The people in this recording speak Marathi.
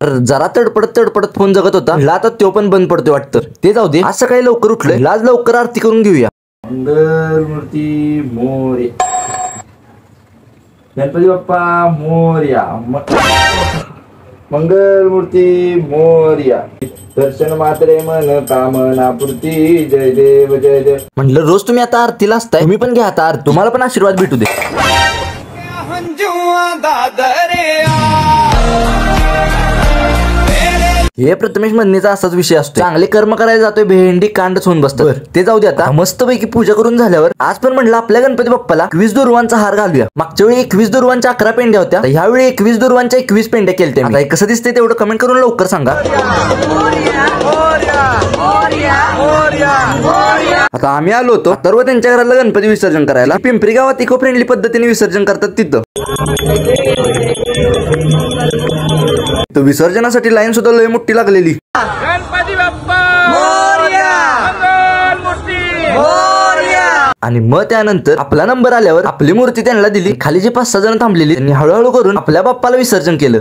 जरा तडपडत फोन जगत होता. आता तो पण बंद पडतोय वाटतं. ते जाऊ दे, आज सकाळी लवकर उठलोय. आज लवकर आरती करून घेऊया. मंगलमूर्ती मोरया, गणपती बाप्पा मोरया, मंगलमूर्ती मोरया, दर्शन मात्रे मन कामना पूर्ती, जय देव जय देव. म्हटलं रोज तुम्ही आता आरतीला असताय, तुम्ही पण घ्या आता आरती. तुम्हाला पण आशीर्वाद भेटू दे. हे प्रथमेश म्हणण्याचा असाच विषय असतो. चांगले कर्म करायला जातोय, भेंडी कांडच होऊन बसतो. ते जाऊ दे. आता मस्तपैकी पूजा करून झाल्यावर आज पण म्हटलं आपल्या गणपती बाप्पाला 21 दुर्वांचा हार घालूया. मागच्या वेळी 21 दुर्वांच्या 11 पेंड्या होत्या, ह्यावेळी 21 दुर्वांच्या 21 पेंड्या केल्या. आता कसं दिसतंय तेवढं कमेंट करून लवकर सांगा. आता आम्ही आलो होतो सर्व त्यांच्या घराला गणपती विसर्जन करायला. पिंपरी गावात इको फ्रेंडली पद्धतीने विसर्जन करतात तिथं. तर विसर्जनासाठी लाईन सुद्धा लय मोठी लागलेली. गणपती बाप्पा मोरया, मंगलमूर्ती मोरया. आणि मग त्यानंतर आपला नंबर आल्यावर आपली मूर्ती त्यांना दिली. खाली जे 5-6 जण थांबलेली त्यांनी हळूहळू करून आपल्या बाप्पाला विसर्जन केलं.